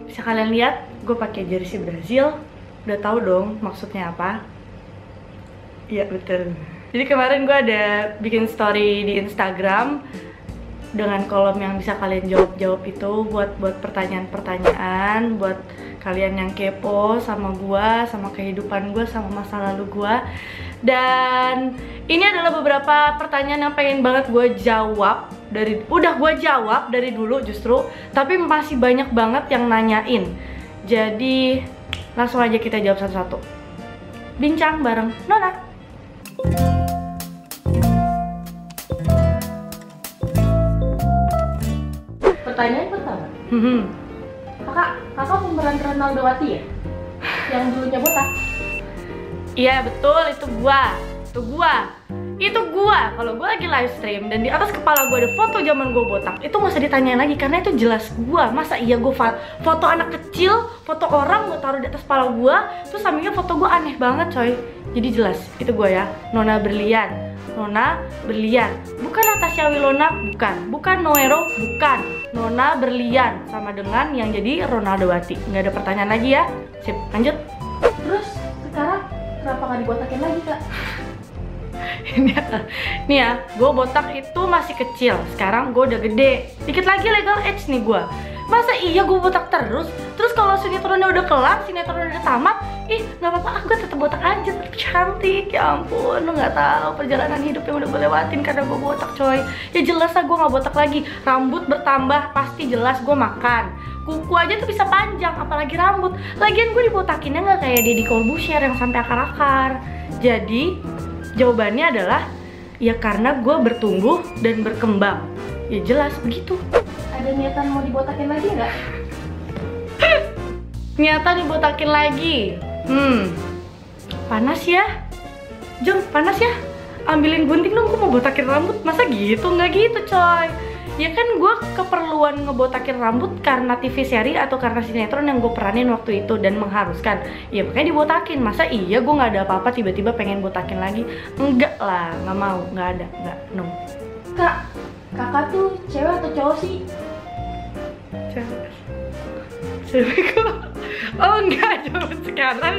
Bisa kalian lihat, gue pakai jersey Brazil. Udah tahu dong maksudnya apa? Iya betul. Jadi kemarin gue ada bikin story di Instagram dengan kolom yang bisa kalian jawab itu buat pertanyaan-pertanyaan, buat kalian yang kepo sama gue, sama kehidupan gue, sama masa lalu gue. Dan ini adalah beberapa pertanyaan yang pengen banget gue jawab udah gue jawab dari dulu justru, tapi masih banyak banget yang nanyain. Jadi langsung aja kita jawab satu-satu. Bincang bareng Nona. Pertanyaan pertama. Kakak pemeran Ronaldowati ya? Yang dulunya botak? Iya betul, itu gua. Kalau gua lagi live stream dan di atas kepala gua ada foto zaman gua botak, itu nggak usah ditanyain lagi karena itu jelas gua. Masa iya gua foto anak kecil, foto orang gua taruh di atas kepala gua, terus sampingnya foto gua aneh banget coy. Jadi jelas itu gua ya, Nona Berlian. Bukan Natasha Wilona, bukan Noero, bukan Nona Berlian, sama dengan yang jadi Ronaldowati. Nggak ada pertanyaan lagi ya. Sip, lanjut. Terus sekarang kenapa nggak dibotakin lagi kak? Nih ya, gue botak itu masih kecil. Sekarang gue udah gede. Dikit lagi legal age nih gue. Masa iya gue botak terus? Terus kalau sinetronnya udah kelar, sinetronnya udah tamat, nggak apa-apa, gue tetap botak aja, tetap cantik. Ya ampun, lo nggak tahu perjalanan hidup yang udah gue lewatin karena gue botak coy. Ya jelas lah gue nggak botak lagi. Rambut bertambah pasti jelas gue makan. Kuku aja tuh bisa panjang, apalagi rambut. Lagian gue dibotakinnya nggak kayak Deddy Corbuzier yang sampai akar-akar. Jadi jawabannya adalah ya karena gue bertumbuh dan berkembang. Ya jelas begitu. Ada niatan mau dibotakin lagi nggak? Niatan dibotakin lagi? Panas ya? Jom, panas ya? Ambilin gunting dong, gue mau botakin rambut. Masa gitu? Nggak gitu coy. Ya kan gue keperluan ngebotakin rambut karena TV seri atau karena sinetron yang gue peranin waktu itu dan mengharuskan. Ya makanya dibotakin. Masa iya gue nggak ada apa-apa tiba-tiba pengen botakin lagi? Enggak lah, nggak mau, nggak ada, nggak, no. Kakak tuh cewek atau cowok sih? Cewek kok? Oh enggak, zaman sekarang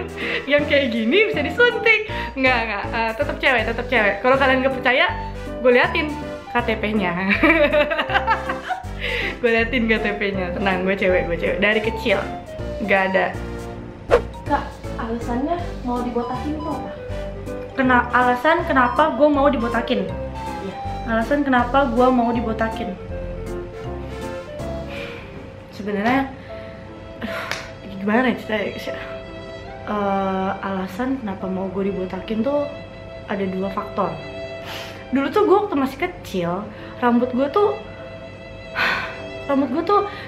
yang kayak gini bisa disuntik. Enggak, tetap cewek. Kalau kalian nggak percaya, gue liatin KTP-nya. Gue liatin KTP-nya. Tenang, gue cewek. Dari kecil nggak ada. Kak, alasannya mau dibotakin itu apa? Alasan kenapa gue mau dibotakin? Iya. Alasan kenapa gue mau dibotakin? Sebenarnya, gimana ceritanya? Alasan kenapa mau gue dibotakin tuh ada dua faktor. Dulu tuh gue waktu masih kecil, rambut gue tuh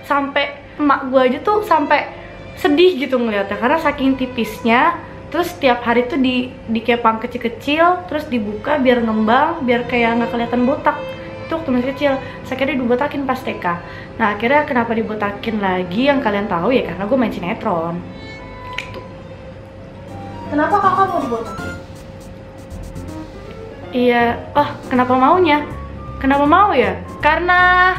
sampai emak gue aja tuh sampai sedih gitu ngeliatnya karena saking tipisnya. Terus setiap hari tuh dikepang kecil-kecil, terus dibuka biar ngembang, biar kayak nggak kelihatan botak. Itu waktu masih kecil. Saya kira dibotakin pas TK. Nah akhirnya kenapa dibotakin lagi yang kalian tahu ya karena gue main sinetron. Gitu. Kenapa kakak mau dibotakin? Iya, kenapa maunya? Kenapa mau ya? Karena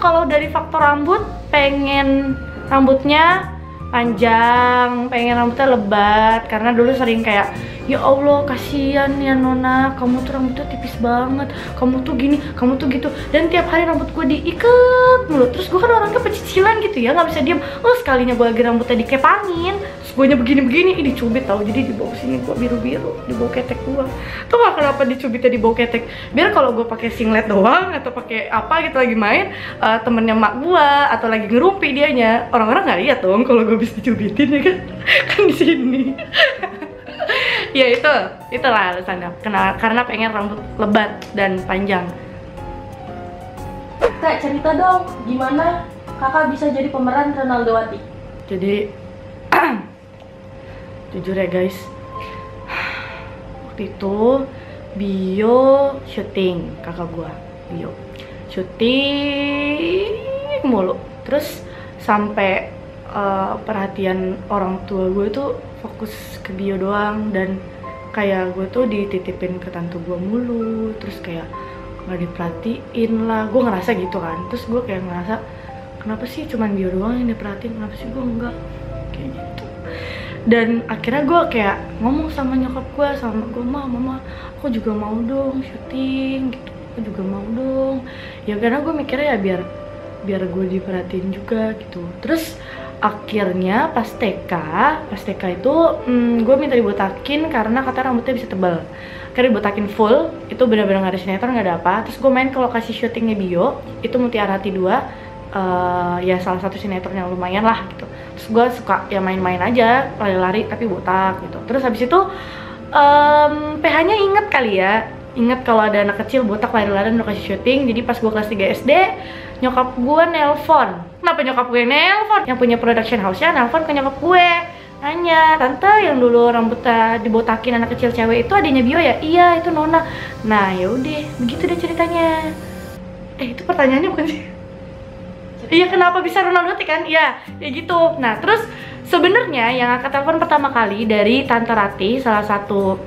kalau dari faktor rambut, pengen rambutnya panjang, pengen rambutnya lebat. Karena dulu sering kayak, ya Allah kasihan ya Nona, kamu tuh rambutnya tipis banget, kamu tuh gini, kamu tuh gitu. Dan tiap hari rambut gue diikat mulu. Terus gue kan orangnya pecicilan gitu ya, nggak bisa diem. Sekalinya gue lagi rambutnya dikepangin, terus gue nya begini-begini, dicubit tau. Jadi di bawah sini gue biru-biru, di bawah ketek gue. Tuh gak kenapa dicubitnya di bawah ketek? Biar kalau gue pakai singlet doang atau pakai apa gitu lagi main, temennya mak gue atau lagi ngerumpi dianya, orang-orang nggak lihat dong kalau gue bisa dicubitin ya kan? Kan di sini. Ya itulah alasannya. Karena pengen rambut lebat dan panjang. Kak, cerita dong gimana kakak bisa jadi pemeran Ronaldowati? Jadi jujur ya guys, waktu itu bio syuting kakak gua, bio syuting mulu. Terus sampai perhatian orang tua gue tuh fokus ke bio doang, dan kayak gue tuh dititipin ke tante gue mulu, terus kayak nggak diperhatiin lah, gue ngerasa gitu kan. Terus gue kayak ngerasa kenapa sih cuman bio doang yang diperhatiin, kenapa sih gue enggak, kayak gitu. Dan akhirnya gue kayak ngomong sama nyokap gue, sama gue, mama aku juga mau dong syuting gitu, aku juga mau dong ya, karena gue mikirnya ya biar gue diperhatiin juga gitu. Terus akhirnya pas TK itu gue minta dibotakin karena kata rambutnya bisa tebal. Karena dibotakin full, itu benar-benar gak ada sinetron, gak ada apa. Terus gue main ke lokasi syutingnya bio, itu Mutiara Hati 2, ya salah satu sinetron yang lumayan lah gitu. Terus gue suka ya main-main aja, lari-lari tapi botak gitu. Terus habis itu PH-nya inget kali ya, inget kalau ada anak kecil botak lari-lari di lokasi syuting. Jadi pas gue kelas 3 SD, nyokap gue nelpon. Kenapa nyokap gue nelpon? Yang punya production house-nya nelpon ke nyokap gue, nanya, tante yang dulu rambutnya dibotakin anak kecil cewek itu adanya bio ya? Iya, itu Nona. Nah ya udah, begitu deh ceritanya. Itu pertanyaannya bukan sih? Iya, kenapa bisa Ronaldo kan? Iya, ya gitu. Nah terus sebenarnya yang angkat telepon pertama kali dari Tante Rati, salah satu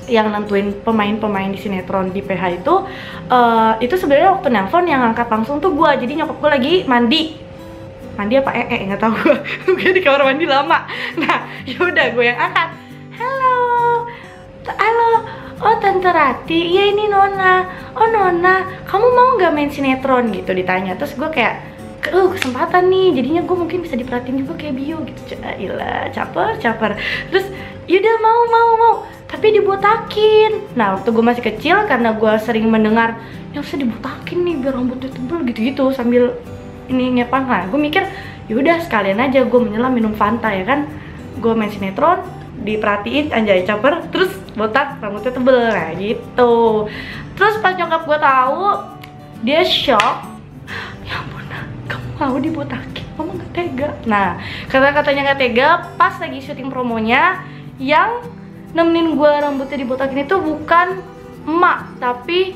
yang nentuin pemain-pemain di sinetron di PH itu sebenarnya waktu nelpon yang angkat langsung tuh gue. Jadi nyokap gue lagi mandi apa nggak tahu gue di kamar mandi lama. Nah yaudah gue yang angkat. Halo, oh Tante Rati, iya ini Nona. Oh Nona, kamu mau nggak main sinetron gitu ditanya. Terus gue kayak kesempatan nih, jadinya gue mungkin bisa diperhatiin juga kayak bio gitu. Ilah, caper. Terus yaudah mau, tapi dibotakin. Nah waktu gue masih kecil, karena gue sering mendengar yang usah dibotakin nih biar rambutnya tebel gitu-gitu sambil ini ngepang. Nah gue mikir yaudah sekalian aja gue menyelam minum Fanta ya kan. Gue main sinetron, diperhatiin, anjay caper, terus botak, rambutnya tebel, nah gitu. Terus pas nyokap gue tahu, dia shock. Ya ampun, kamu mau dibotakin? Mama gak tega. Nah katanya gak tega, pas lagi syuting promonya, yang nemenin gue rambutnya dibotakin itu bukan emak, tapi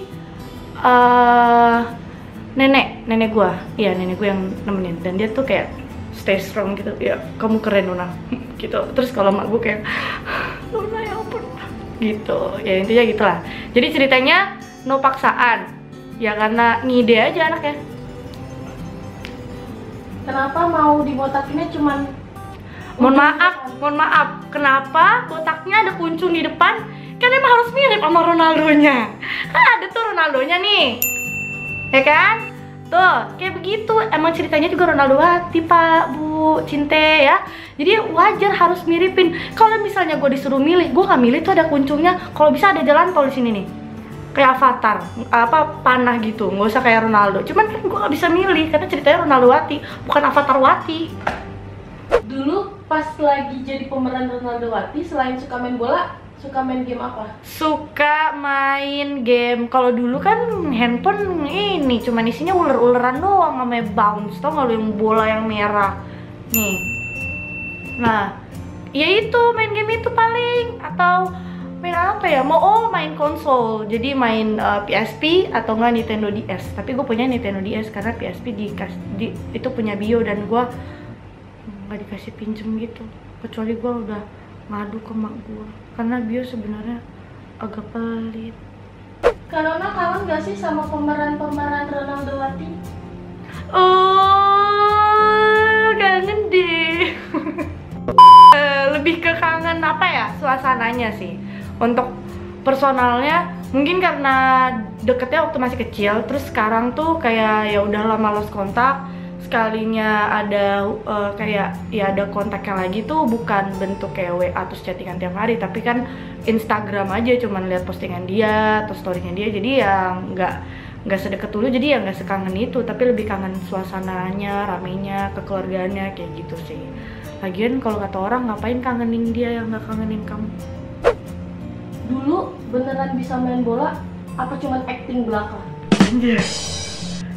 nenek gue. Iya, nenek gue yang nemenin, dan dia tuh kayak stay strong gitu. Ya kamu keren Nona gitu. Terus kalau emak gue kayak Nona ya ampun gitu. Ya intinya gitulah. Jadi ceritanya no paksaan ya, karena ngide aja anaknya. Kenapa mau dibotakinnya cuman Mohon maaf, kenapa botaknya ada kuncung di depan? Kan emang harus mirip sama Ronaldonya. Kan ada tuh Ronaldonya nih, ya kan? Tuh, kayak begitu. Emang ceritanya juga Ronaldo hati Pak, Bu, Cinte ya. Jadi wajar harus miripin. Kalau misalnya gue disuruh milih, gue gak milih tuh ada kuncungnya. Kalau bisa ada jalan tol di sini nih, kayak Avatar, panah gitu. Nggak usah kayak Ronaldo. Cuman kan gue gak bisa milih karena ceritanya Ronaldo hati, bukan Avatar Wati. Dulu pas lagi jadi pemeran Ronaldo Wati, selain suka main bola, suka main game apa? Suka main game. Kalau dulu kan handphone ini cuman isinya uler-uleran doang sama bounce. Tau gak lu yang bola yang merah nih? Nah ya itu main game itu paling. Atau main apa ya? Main konsol. Jadi main PSP atau enggak Nintendo DS. Tapi gue punya Nintendo DS karena PSP itu punya bio dan gue nggak dikasih pinjem gitu, kecuali gue udah ngadu ke mak gue karena bio sebenarnya agak pelit. Kak Nona kangen gak sih sama pemeran-pemeran Ronaldo Wati? Oh, kangen deh. Lebih ke kangen apa ya, suasananya sih. Untuk personalnya mungkin karena deketnya waktu masih kecil, terus sekarang tuh kayak ya udah lama lost kontak. Sekalinya ada kayak ya ada kontaknya lagi tuh bukan bentuk kayak WA terus chattingan tiap hari, tapi kan Instagram aja, cuman lihat postingan dia atau storynya dia. Jadi ya nggak sedekat dulu, jadi ya nggak sekangen itu, tapi lebih kangen suasananya, ramenya, kekeluargaannya kayak gitu sih. Lagian kalau kata orang, ngapain kangenin dia yang nggak kangenin kamu? Dulu beneran bisa main bola apa cuman acting belaka?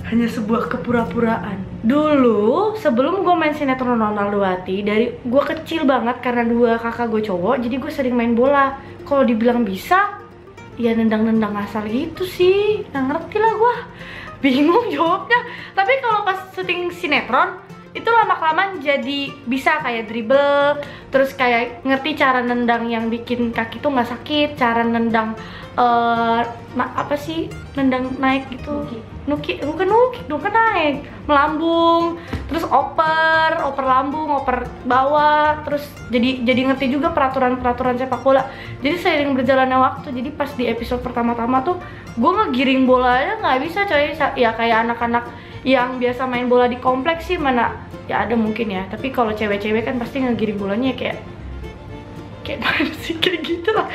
Hanya sebuah kepura-puraan. Dulu sebelum gue main sinetron Ronaldo Wati, dari gue kecil banget karena dua kakak gue cowok, jadi gue sering main bola. Kalau dibilang bisa, ya nendang-nendang asal gitu sih. Nggak ngerti lah gue, bingung jawabnya. Tapi kalau pas syuting sinetron, itu lama-kelamaan jadi bisa kayak dribble, terus kayak ngerti cara nendang yang bikin kaki tuh nggak sakit, cara nendang apa sih, nendang naik gitu, nuki bukan naik, melambung, terus oper lambung, oper bawah, terus jadi ngerti juga peraturan sepak bola. Jadi seiring berjalannya waktu, jadi pas di episode pertama-tama tuh gue ngegiring bolanya nggak bisa coy, ya kayak anak-anak yang biasa main bola di kompleks sih mana ya ada mungkin ya, tapi kalau cewek-cewek kan pasti ngegiring bolanya kayak mana sih, kayak gitulah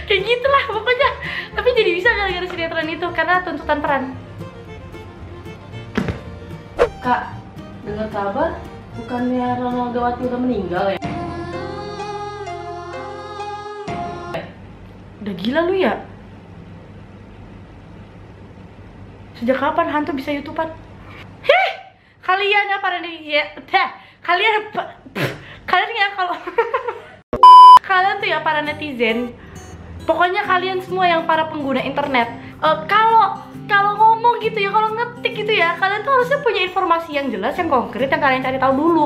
kayak gitulah pokoknya. Tapi jadi bisa gara-gara sinetron itu karena tuntutan peran. Kak, dengar kabar bukannya Ronaldowati udah meninggal ya? Udah gila lu ya? Sejak kapan hantu bisa YouTubean? Heh, kalian ya para kalian ya kalau kalian tuh ya para netizen, pokoknya kalian semua yang para pengguna internet, kalau ngomong gitu ya, kalau ngetik gitu ya, kalian tuh harusnya punya informasi yang jelas, yang konkret, yang kalian cari tahu dulu.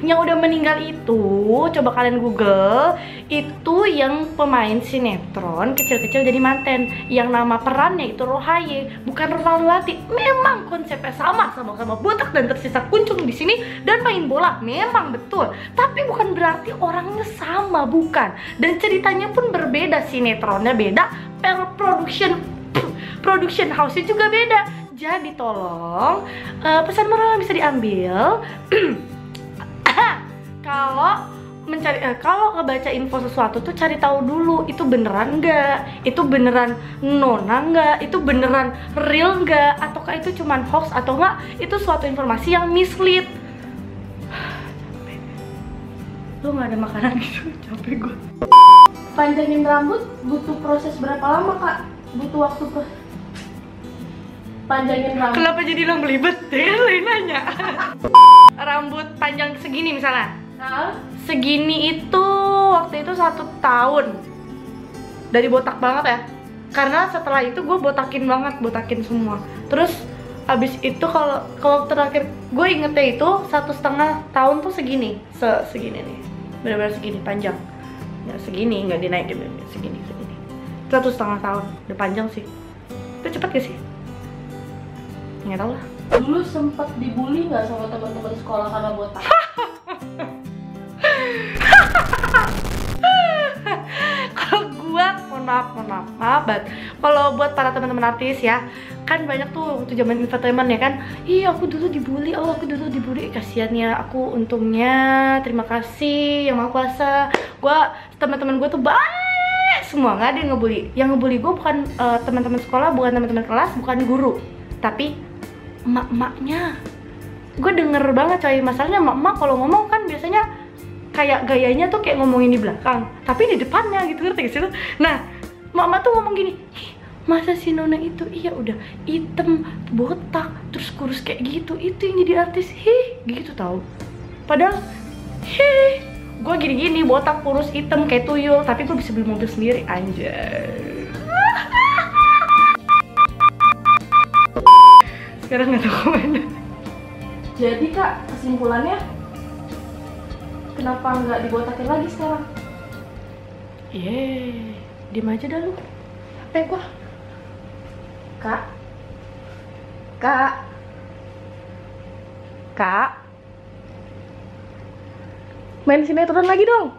Yang udah meninggal itu, coba kalian Google, itu yang pemain sinetron kecil-kecil jadi manten, yang nama perannya itu Rohaye, bukan Ronaldowati. Memang konsepnya sama-sama botak dan tersisa kuncung di sini dan main bola, memang betul. Tapi bukan berarti orangnya sama, bukan. Dan ceritanya pun berbeda, sinetronnya beda, production house-nya juga beda. Jadi tolong, pesan moral yang bisa diambil kalau ngebaca info sesuatu tuh cari tahu dulu, itu beneran enggak, itu beneran nona enggak, itu beneran real enggak, ataukah itu cuman hoax atau enggak itu suatu informasi yang mislead. Capek. Lu nggak ada makanan gitu, capek gue. Panjangin rambut butuh proses berapa lama kak? Butuh waktu panjangin rambut. Kenapa jadi lo belibet? Dia nanya. Rambut panjang segini misalnya. Segini itu waktu itu 1 tahun. Dari botak banget ya. Karena setelah itu gue botakin semua. Terus abis itu kalau terakhir gue ingetnya itu 1,5 tahun tuh segini, segini nih, benar-benar segini panjang. Ya segini nggak dinaikin, segini. 1,5 tahun, udah panjang sih. Itu cepet gak sih? Nggak tahu lah. Dulu sempet dibully nggak sama teman-teman sekolah karena botak? Kalau gua, mohon maaf banget. Kalau buat para teman-teman artis ya, kan banyak tuh waktu zaman infotainment ya kan, aku dulu dibully, kasihan ya, aku untungnya terima kasih yang Maha Kuasa, teman-teman gua tuh baik semua, nggak ada yang ngebully. Yang ngebully gua bukan teman-teman sekolah, bukan teman-teman kelas, bukan guru, tapi emak-emaknya. Gue denger banget coy, masalahnya emak-emak kalau ngomong kan biasanya kayak gayanya tuh kayak ngomongin di belakang, tapi di depannya gitu, ngerti gak sih lu? Nah, emak-emak tuh ngomong gini, masa si Nona itu udah hitam, botak, terus kurus kayak gitu, itu yang jadi artis, gitu tau. Padahal, gue gini-gini, botak, kurus, hitam kayak tuyul, tapi gue bisa beli mobil sendiri, anjay. Sekarang nggak tahu kemana. Jadi kak, kesimpulannya kenapa nggak dibotakin lagi sekarang? Diem aja dah lu. Capek gua. Kak, main sinetron lagi dong.